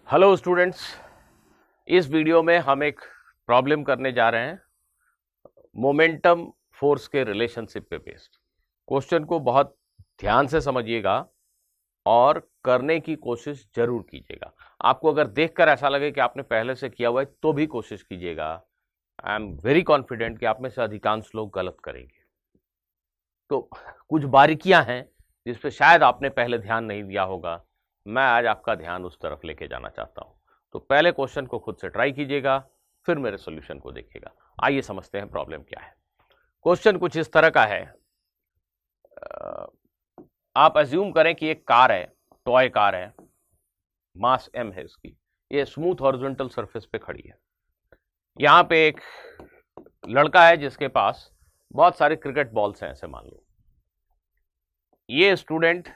Hello students, इस video में हम एक प्रॉब्लम करने जा रहे हैं मोमेंटम फोर्स के रिलेशनशिप पे बेस्ड। क्वेश्चन को बहुत ध्यान से समझिएगा और करने की कोशिश जरूर कीजिएगा। आपको अगर देखकर ऐसा लगे कि आपने पहले से किया हुआ है तो भी कोशिश कीजिएगा। आई एम वेरी कॉन्फिडेंट कि आप में से अधिकांश लोग गलत करेंगे। तो कुछ बारीकियां हैं जिस पे शायद आपने पहले ध्यान नहीं दिया होगा। मैं आज आपका ध्यान उस तरफ लेके जाना चाहता हूं। तो पहले क्वेश्चन को खुद से ट्राई कीजिएगा, फिर मेरे सॉल्यूशन को देखिएगा। आइए समझते हैं प्रॉब्लम क्या है। क्वेश्चन कुछ इस तरह का है। आप अज्यूम करें कि एक कार है, टॉय कार है, मास m है इसकी। ये स्मूथ हॉरिजॉन्टल सरफेस पे खड़ी है। यहां पे एक लड़का है जिसके पास बहुत सारे क्रिकेट बॉल्स हैं, ऐसे मान लो। ये स्टूडेंट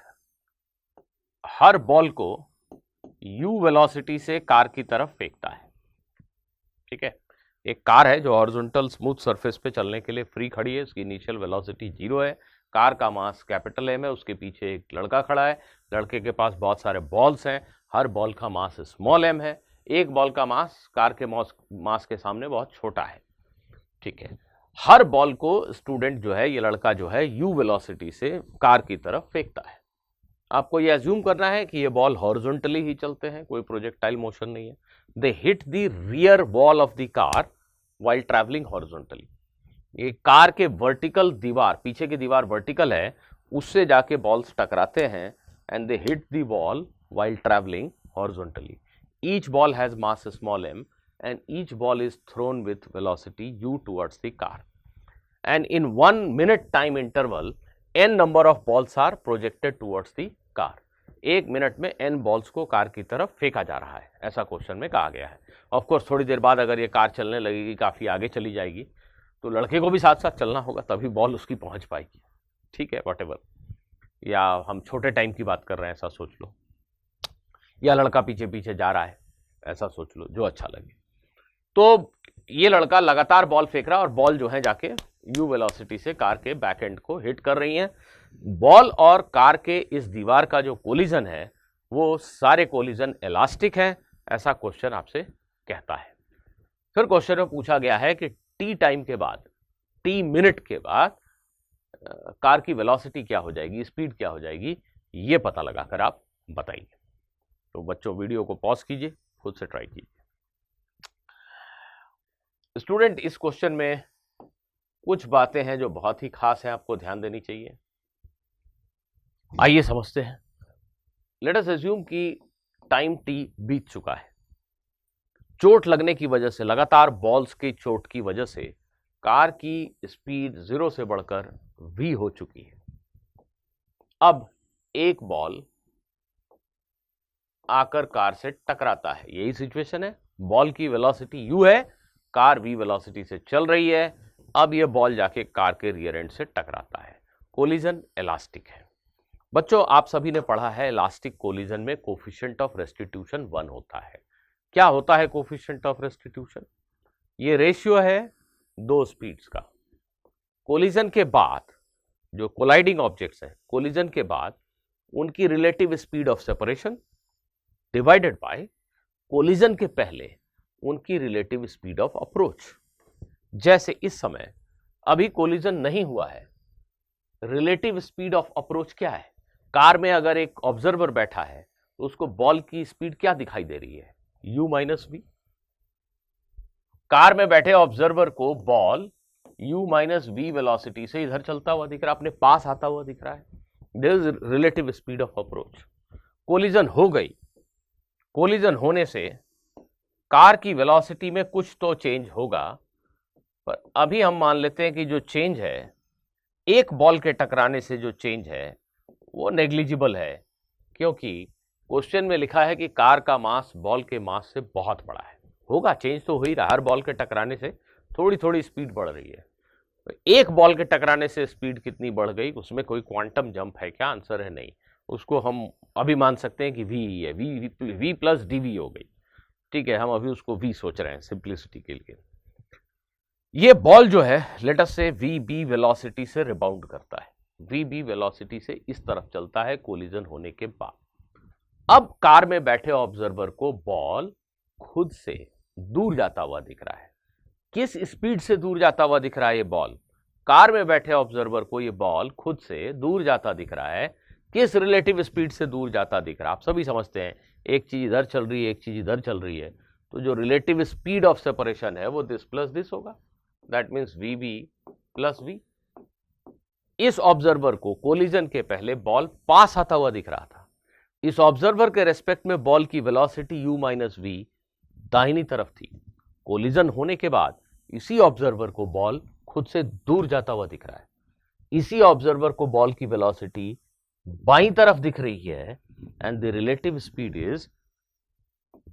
हर बॉल को u वेलोसिटी से कार की तरफ फेंकता है। ठीक है, एक कार है जो हॉरिजॉन्टल स्मूथ सरफेस पे चलने के लिए फ्री खड़ी है। इसकी इनिशियल वेलोसिटी 0 है। कार का मास कैपिटल M है। उसके पीछे एक लड़का खड़ा है। लड़के के पास बहुत सारे बॉल्स हैं। हर बॉल का मास स्मॉल m है। एक बॉल का मास कार के मास के सामने बहुत छोटा है। ठीक है, हर बॉल को स्टूडेंट जो है, ये लड़का जो है, u वेलोसिटी से कार की तरफ फेंकता है। आपको ये अज्यूम करना है कि ये बॉल हॉरिजॉन्टली ही चलते हैं, कोई प्रोजेक्टाइल मोशन नहीं है। They hit the rear wall of the car while travelling horizontally. ये कार के वर्टिकल दीवार, पीछे की दीवार वर्टिकल है, उससे जाके बॉल्स टकराते हैं and they hit the wall while travelling horizontally. Each ball has mass small m and each ball is thrown with velocity u towards the car, and in 1 minute time interval n number of balls are projected towards the car। 1 minute में n balls को car की तरफ फेंका जा रहा है, ऐसा question में कहा गया है। ऑफ कोर्स थोड़ी देर बाद अगर ये कार चलने लगेगी, काफी आगे चली जाएगी, तो लड़के को भी साथ साथ चलना होगा, तभी बॉल उसकी पहुंच पाएगी। ठीक है, व्हाटएवर। या हम छोटे टाइम की बात कर रहे हैं, ऐसा सोच लो, या लड़का पीछे पीछे जा रहा है, ऐसा सोच लो, जो अच्छा लगे। तो ये लड़का लगातार बॉल फेंक रहा है और बॉल जो है जाके u वेलोसिटी से कार के बैक एंड को हिट कर रही है। बॉल और कार के इस दीवार का जो कोलिजन है वो सारे कोलिजन इलास्टिक है, ऐसा क्वेश्चन आपसे कहता है। फिर क्वेश्चन में पूछा गया है कि t टाइम के बाद, t मिनट के बाद कार की वेलोसिटी क्या हो जाएगी, स्पीड क्या हो जाएगी, ये पता लगाकर आप बताइए। तो बच्चों वीडियो को पॉज कीजिए, खुद से ट्राई कीजिए। स्टूडेंट, इस क्वेश्चन में कुछ बातें हैं जो बहुत ही खास है, आपको ध्यान देनी चाहिए। आइए समझते हैं। लेट अस अज्यूम कि टाइम t बीत चुका है। चोट लगने की वजह से, लगातार बॉल्स की चोट की वजह से कार की स्पीड 0 से बढ़कर v हो चुकी है। अब एक बॉल आकर कार से टकराता है। यही सिचुएशन है। बॉल की वेलोसिटी u है, कार v वेलोसिटी से चल रही है। अब यह बॉल जाके कार के रियर एंड से टकराता है। कोलिजन इलास्टिक है। बच्चों, आप सभी ने पढ़ा है इलास्टिक कोलिजन में कोफिशिएंट ऑफ रेस्टिट्यूशन 1 होता है। क्या होता है कोफिशिएंट ऑफ रेस्टिट्यूशन? ये रेशियो है दो स्पीड्स का। कोलिजन के बाद जो कोलाइडिंग ऑब्जेक्ट्स हैं, कोलिजन के बाद उनकी relative speed of separation divided by collision के पहले उनकी रिलेटिव स्पीड ऑफ अप्रोच। जैसे इस समय अभी कोलिजन नहीं हुआ है, रिलेटिव स्पीड ऑफ अप्रोच क्या है? कार में अगर एक ऑब्जर्वर बैठा है तो उसको बॉल की स्पीड क्या दिखाई दे रही है? u minus we. कार में बैठे ऑब्जर्वर को ball u minus v velocity से इधर चलता हुआ दिख रहा है, अपने पास आता हुआ दिख रहा है। There is relative speed of approach. Collision हो गई। कोलिजन होने से कार की वेलोसिटी में कुछ तो चेंज होगा, पर अभी हम मान लेते हैं कि जो चेंज है, एक बॉल के टकराने से जो चेंज है वो नेग्लिजिबल है, क्योंकि क्वेश्चन में लिखा है कि कार का मास बॉल के मास से बहुत बड़ा है। होगा, चेंज तो हो ही रहा, हर बॉल के टकराने से थोड़ी थोड़ी स्पीड बढ़ रही है। तो एक बॉल के टकराने से स्पीड कितनी बढ़ गई, उसमें कोई क्वांटम जंप है क्या? आंसर है नहीं। उसको हम अभी मान सकते हैं कि v ही है, v प्लस dv हो गई। ठीक है, हम अभी उसको v सोच रहे हैं सिंप्लिसिटी के लिए। ये बॉल जो है, लेट अस से vb वेलोसिटी से रिबाउंड करता है। vb वेलोसिटी से इस तरफ चलता है कोलिजन होने के बाद। अब कार में बैठे ऑब्जर्वर को बॉल खुद से दूर जाता हुआ दिख रहा है। किस स्पीड से दूर जाता हुआ दिख रहा है ये बॉल? कार में बैठे ऑब्जर्वर को ये बॉल खुद से दूर जाता दिख रहा है। किस रिलेटिव स्पीड से दूर जाता दिख रहा है? आप सभी समझते हैं, एक चीज इधर चल रही है, एक चीज इधर चल रही है, तो जो रिलेटिव स्पीड ऑफ सेपरेशन है वो दिस प्लस दिस होगा। That means v b plus v. इस ऑब्जर्वर को कोलिजन के पहले बॉल पास आता हुआ दिख रहा था। इस ऑब्जर्वर के रेस्पेक्ट में बॉल की वेलोसिटी u माइनस वी दाहिनी तरफ थी। कोलिजन होने के बाद इसी ऑब्जर्वर को बॉल खुद से दूर जाता हुआ दिख रहा है। इसी ऑब्जर्वर को बॉल की वेलोसिटी बाईं तरफ दिख रही है and the relative speed is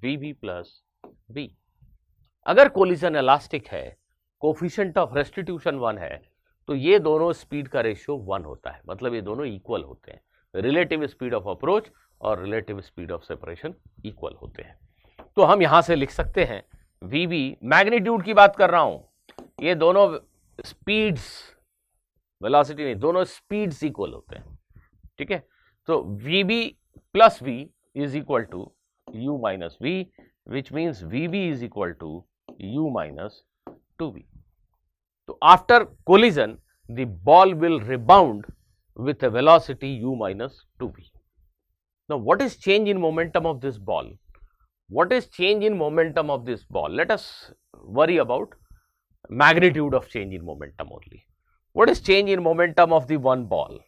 vb plus v। अगर कोलिजन इलास्टिक है, कोफिशिएंट ऑफ रेस्टिट्यूशन 1 है, तो ये दोनों स्पीड का रेशियो 1 होता है, मतलब ये दोनों इक्वल होते हैं। रिलेटिव स्पीड ऑफ अप्रोच और relative speed of separation equal होते हैं। तो हम यहां से लिख सकते हैं vb, मैग्नीट्यूड की बात कर रहा हूं, ये दोनों स्पीड्स, वेलोसिटी नहीं, दोनों स्पीड्स इक्वल होते हैं, ठीक है। तो vb plus v is equal to u minus v, which means vb is equal to u minus 2v। तो after collision the ball will rebound with a velocity u minus 2v. Now, what is change in momentum of this ball? What is change in momentum of this ball? Let us worry about magnitude of change in momentum only. What is change in momentum of the one ball?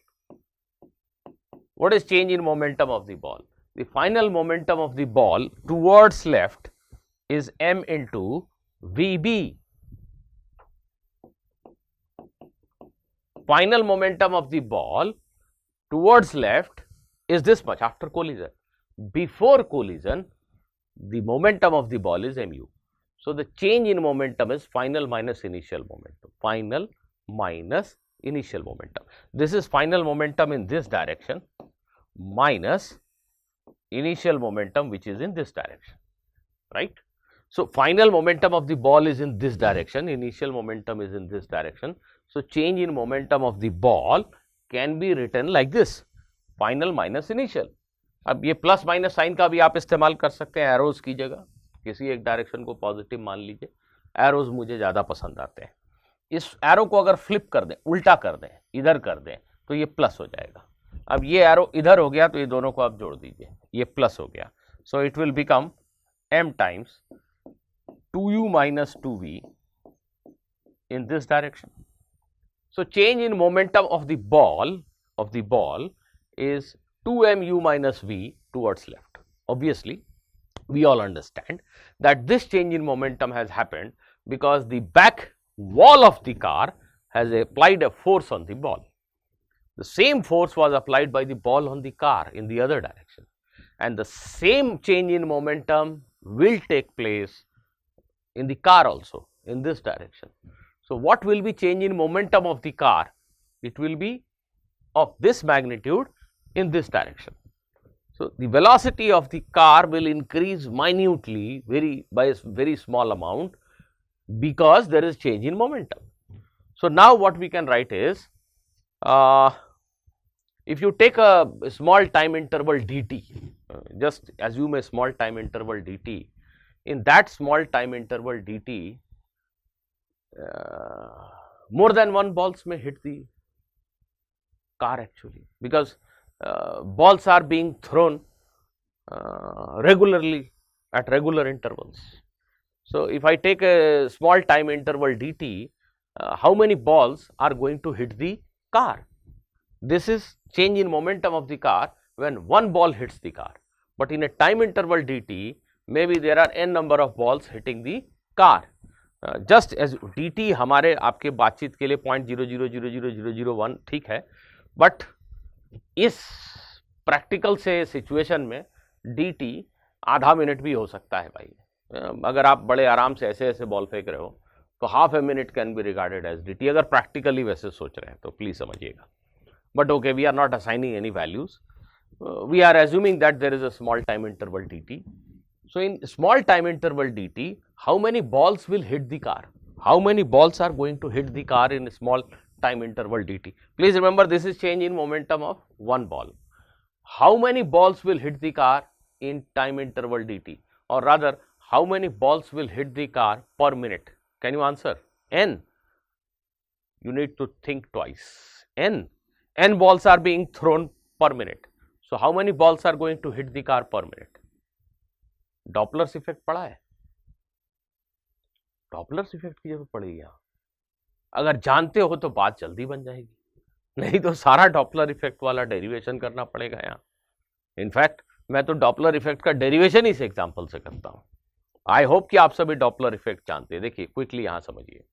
What is change in momentum of the ball? The final momentum of the ball towards left is m into vb. Final momentum of the ball towards left is this much after collision. Before collision, the momentum of the ball is mu. So, the change in momentum is final minus initial momentum. Final minus initial momentum. This is final momentum in this direction minus initial momentum which is in this direction, right? So, final momentum of the ball is in this direction, initial momentum is in this direction. So, change in momentum of the ball can be written like this, final minus initial. अब ये plus minus sign का भी आप इस्तेमाल कर सकते हैं arrows की जगह, किसी एक डायरेक्शन को पॉजिटिव मान लीजिए। एरोज मुझे ज़्यादा पसंद आते हैं। इस एरो को अगर फ्लिप कर दें, उल्टा कर दें, इधर कर दें, तो ये प्लस हो जाएगा। अब ये एरो इधर हो गया तो ये दोनों को आप जोड़ दीजिए, ये प्लस हो गया। So it will become m times 2u minus 2v in this direction. So, change in momentum of the ball is 2mu minus v towards left. Obviously, we all understand that this change in momentum has happened because the back wall of the car has applied a force on the ball. The same force was applied by the ball on the car in the other direction, and the same change in momentum will take place in the car also in this direction. So, what will be change in momentum of the car? It will be of this magnitude in this direction. So, the velocity of the car will increase minutely, by a very small amount, because there is change in momentum. So, now what we can write is, if you take a small time interval dt, just assume a small time interval dt, in that small time interval dt, more than one balls may hit the car actually, because balls are being thrown regularly at regular intervals. So, if I take a small time interval dt, how many balls are going to hit the car? This is change in momentum of the car when one ball hits the car, but in a time interval dt, maybe there are n number of balls hitting the car. Just as dt हमारे आपके बातचीत के लिए 0.000001 ठीक है, but इस practical से situation में dt आधा मिनट भी हो सकता है भाई। अगर आप बड़े आराम से ऐसे ऐसे बॉल फेंक रहे हो तो half a minute can be regarded as dt, अगर प्रैक्टिकली वैसे सोच रहे हैं तो प्लीज समझिएगा। But okay, we are not assigning any values, we are assuming that there is a small time interval dt. So, in small time interval dt, how many balls will hit the car? How many balls are going to hit the car in a small time interval dt? Please remember, this is change in momentum of one ball. How many balls will hit the car in time interval dt, or rather how many balls will hit the car per minute? Can you answer? N. You need to think twice. N balls are being thrown per minute. So how many balls are going to hit the car per minute? Doppler's effect पढ़ा है? Doppler's effect की जरूरत पड़ेगी यहाँ. अगर जानते हो तो बात जल्दी बन जाएगी, नहीं तो सारा डॉपलर इफेक्ट वाला डेरिवेशन करना पड़ेगा यहाँ. इनफैक्ट मैं तो डॉपलर इफेक्ट का डेरिवेशन इस एग्जांपल से करता हूँ. आई होप कि आप सभी डॉपलर इफेक्ट जानते हैं. देखिए क्विकली यहाँ समझिए.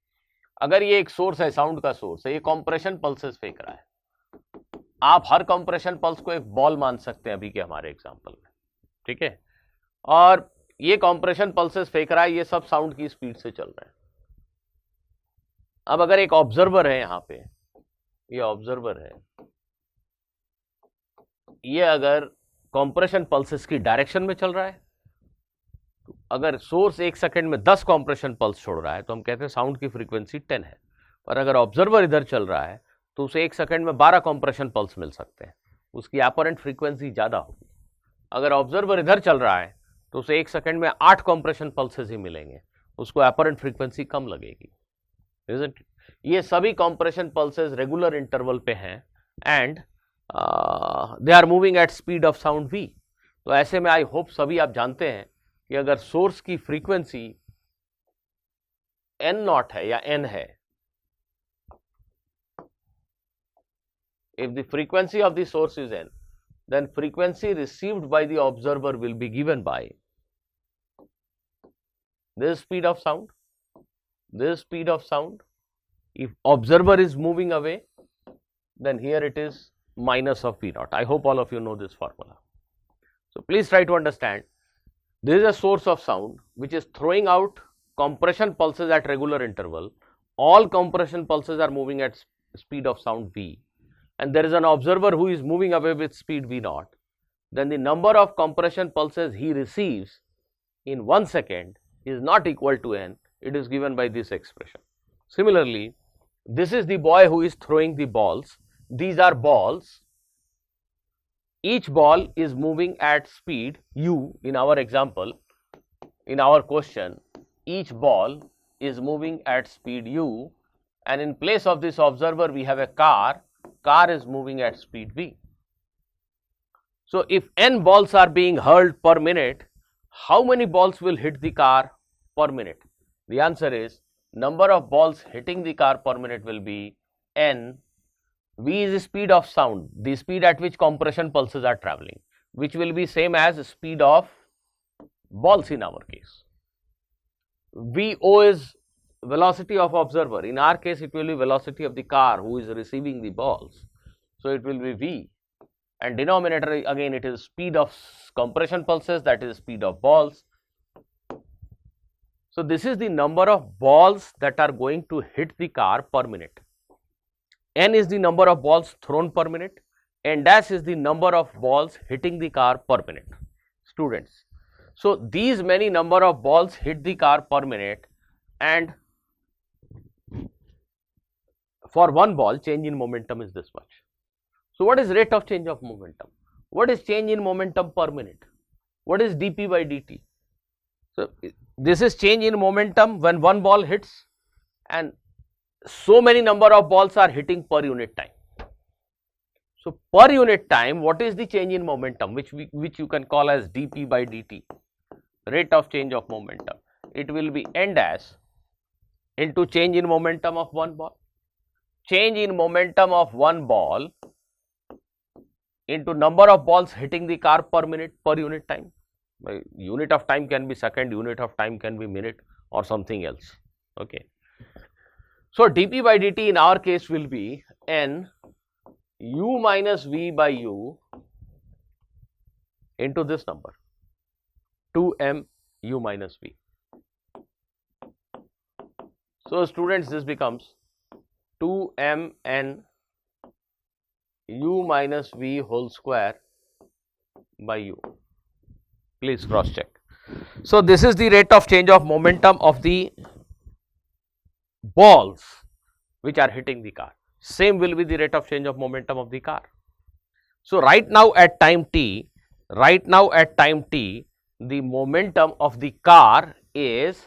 अगर ये एक सोर्स है, साउंड का सोर्स है, ये कॉम्प्रेशन पल्सेस फेंक रहा है. आप हर कॉम्प्रेशन पल्स को एक बॉल मान सकते हैं अभी के हमारे एग्जांपल में, ठीक है. और ये कॉम्प्रेशन पल्सेस फेंक रहा है, ये सब साउंड की स्पीड से चल रहा है. अब अगर एक ऑब्जर्वर है यहाँ पे, ये ऑब्जर्वर है, ये अगर कॉम्प्रेशन पल्सेस की डायरेक्शन में चल रहा है, तो अगर सोर्स 1 सेकंड में 10 कॉम्प्रेशन पल्स छोड़ रहा है तो हम कहते हैं साउंड की फ्रीक्वेंसी 10 है. और अगर ऑब्जर्वर इधर चल रहा है तो उसे 1 सेकंड में 12 कॉम्प्रेशन पल्स मिल सकते हैं, उसकी अपरेंट फ्रीक्वेंसी ज्यादा होगी. अगर ऑब्जर्वर इधर चल रहा है तो उसे 1 सेकंड में 8 कॉम्प्रेशन पल्सेस ही मिलेंगे, उसको अपरेंट फ्रीक्वेंसी कम लगेगी. ये सभी कॉम्प्रेशन पल्सेस रेगुलर इंटरवल पे हैं and they are moving at speed of sound v. तो ऐसे में आई होप सभी आप जानते हैं कि अगर सोर्स की फ्रीक्वेंसी n नॉट है या n है, if the frequency of the source is n, then frequency received by the observer will be given by this speed of sound, this speed of sound. If observer is moving away, then here it is minus of v naught. I hope all of you know this formula. So please try to understand. This is a source of sound which is throwing out compression pulses at regular interval. All compression pulses are moving at speed of sound v, and there is an observer who is moving away with speed v naught. Then the number of compression pulses he receives in 1 second is not equal to n. It is given by this expression. Similarly, this is the boy who is throwing the balls. These are balls. Each ball is moving at speed u. In our example, in our question, each ball is moving at speed u, and in place of this observer we have a car. Car is moving at speed v. So if n balls are being hurled per minute, how many balls will hit the car per minute? The answer is number of balls hitting the car per minute will be n. V is the speed of sound, the speed at which compression pulses are traveling, which will be same as speed of balls in our case. VO is velocity of observer. In our case, it will be velocity of the car who is receiving the balls. So it will be V, and denominator again it is speed of compression pulses, that is speed of balls. So this is the number of balls that are going to hit the car per minute. N is the number of balls thrown per minute, and dash is the number of balls hitting the car per minute. Students, so these many number of balls hit the car per minute, and for one ball change in momentum is this much. So what is rate of change of momentum? What is change in momentum per minute? What is dp by dt? So this is change in momentum when one ball hits, and so many number of balls are hitting per unit time. So per unit time, what is the change in momentum, which you can call as dp by dt, rate of change of momentum? It will be n dash into change in momentum of one ball. Change in momentum of one ball into number of balls hitting the car per minute per unit time. Unit of time can be second, unit of time can be minute or something else. Okay. So dp by dt in our case will be n u minus v by u into this number 2m u minus v. So students, this becomes 2mn u minus v whole square by u. Please cross check. So this is the rate of change of momentum of the balls which are hitting the car. Same will be the rate of change of momentum of the car. So right now at time t, right now at time t the momentum of the car is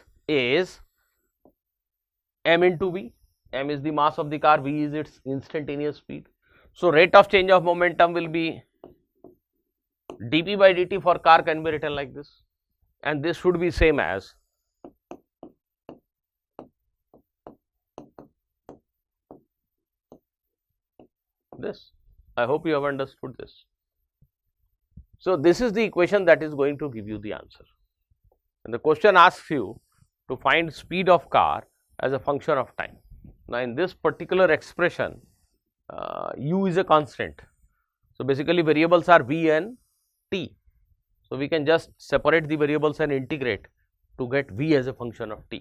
m into v. M is the mass of the car, v is its instantaneous speed. So rate of change of momentum will be dp by dt for car can be written like this, and this should be same as this. I hope you have understood this. So this is the equation that is going to give you the answer, and the question asks you to find speed of car as a function of time. Now in this particular expression u is a constant, so basically variables are v and t, so we can just separate the variables and integrate to get v as a function of t.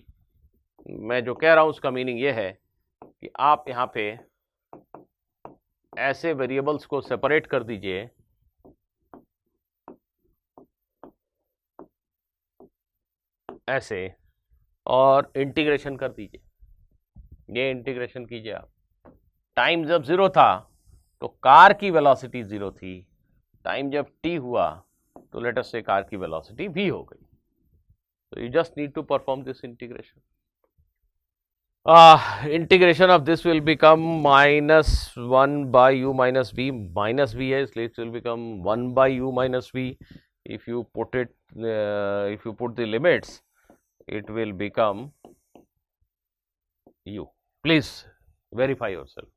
मैं जो कह रहा हूं उसका meaning ये है कि आप यहाँ पे ऐसे वेरिएबल्स को सेपरेट कर दीजिए ऐसे और इंटीग्रेशन कर दीजिए, ये इंटीग्रेशन कीजिए आप। टाइम जब 0 था तो कार की वेलोसिटी 0 थी, टाइम जब t हुआ तो लेट अस से कार की वेलोसिटी v हो गई। तो you just need to perform this integration. Integration of this will become -1 by u minus v, minus v है इसलिए it will become 1 by u minus v. If you put it, if you put the limits, it will become u. Please verify yourself.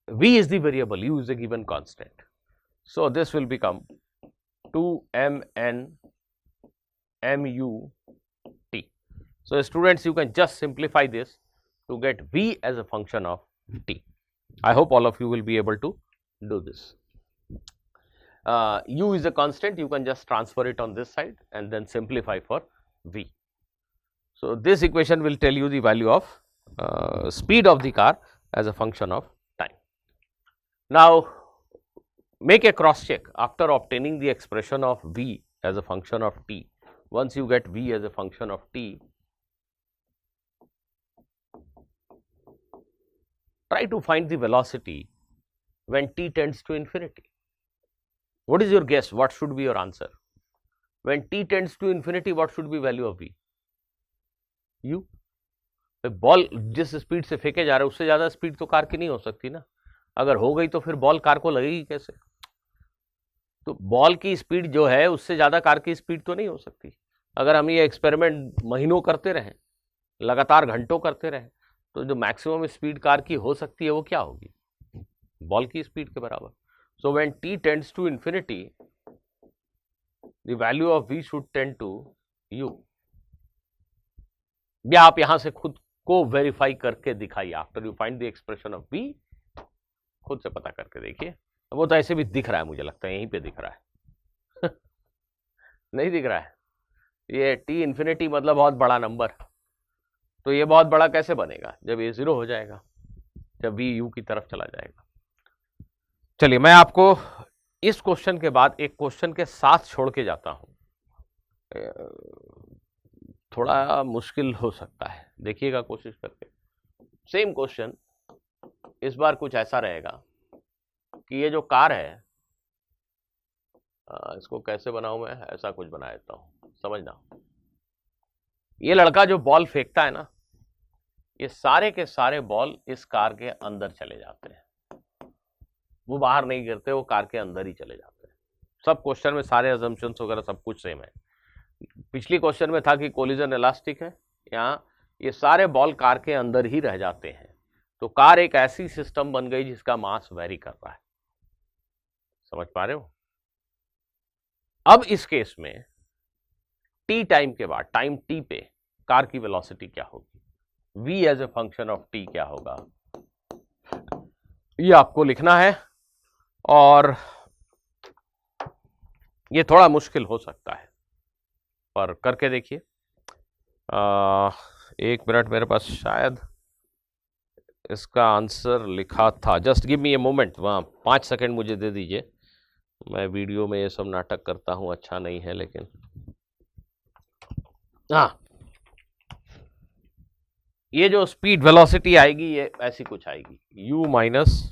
V is the variable, u is a given constant. So this will become 2mn mu t. So students, you can just simplify this to get v as a function of t. I hope all of you will be able to do this. U is a constant, you can just transfer it on this side and then simplify for v. So this equation will tell you the value of speed of the car as a function of time. Now make a cross check after obtaining the expression of v as a function of t. Once you get v as a function of t, try to find the velocity when t tends to infinity. What is your guess? What should be your answer? When t tends to infinity, what should be value of v? u. Ball जिस speed से फेंके जा रहे हैं उससे ज्यादा speed तो car की नहीं हो सकती ना, अगर हो गई तो फिर बॉल कार को लगेगी कैसे? तो बॉल की स्पीड जो है उससे ज्यादा कार की स्पीड तो नहीं हो सकती। अगर हम ये एक्सपेरिमेंट महीनों करते रहें, लगातार घंटों करते रहें, तो जो मैक्सिमम स्पीड कार की हो सकती है वो क्या होगी? बॉल की स्पीड के बराबर। So when t tends to infinity, the value of v should tend to u. या आप यहां से खुद को वेरीफाई करके दिखाइए। After you find the expression of v, खुद से पता करके देखिए। वो तो ऐसे भी दिख रहा है, मुझे लगता है यहीं पे दिख रहा है नहीं दिख रहा है? ये t इन्फिनिटी मतलब बहुत बड़ा नंबर, तो ये बहुत बड़ा कैसे बनेगा? जब ये 0 हो जाएगा, जब v u की तरफ चला जाएगा। चलिए मैं आपको इस क्वेश्चन के बाद एक क्वेश्चन के साथ छोड़ के जाता हूं, थोड़ा मुश्किल हो सकता है, देखिएगा कोशिश करके। सेम क्वेश्चन, इस बार कुछ ऐसा रहेगा कि ये जो कार है, इसको कैसे बनाऊं मैं, ऐसा कुछ बना देता हूं, समझना। ये लड़का जो बॉल फेंकता है ना, ये सारे के सारे बॉल इस कार के अंदर चले जाते हैं, वो बाहर नहीं गिरते, वो कार के अंदर ही चले जाते हैं। सब क्वेश्चन में सारे अजम्पशंस वगैरह सब कुछ सेम है। पिछली क्वेश्चन में था कि कोलिजन इलास्टिक है, यहाँ ये सारे बॉल कार के अंदर ही रह जाते हैं, तो कार एक ऐसी सिस्टम बन गई जिसका मास वेरी कर रहा है। समझ पा रहे हो? अब इस केस में टी टाइम के बाद, टाइम टी पे कार की वेलोसिटी क्या होगी, v as a function of T क्या होगा, ये आपको लिखना है। और ये थोड़ा मुश्किल हो सकता है, पर करके देखिए। 1 मिनट, मेरे पास शायद इसका आंसर लिखा था, just give me a moment, वहाँ 5 सेकेंड मुझे दे दीजिए। मैं वीडियो में ये सब नाटक करता हूँ, अच्छा नहीं है, लेकिन हाँ, ये जो स्पीड वेलोसिटी आएगी ये ऐसी कुछ आएगी, u minus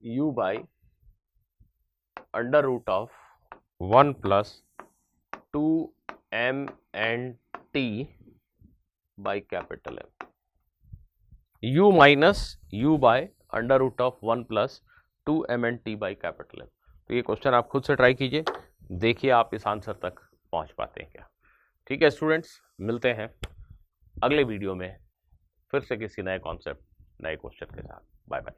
u by under root of 1 plus 2m_n_t by capital M, u minus u by under root of 1 plus 2m_n_t by capital M। तो ये क्वेश्चन आप खुद से ट्राई कीजिए, देखिए आप इस आंसर तक पहुंच पाते हैं क्या। ठीक है स्टूडेंट्स, मिलते हैं अगले वीडियो में फिर से किसी नए कॉन्सेप्ट, नए क्वेश्चन के साथ। Bye bye.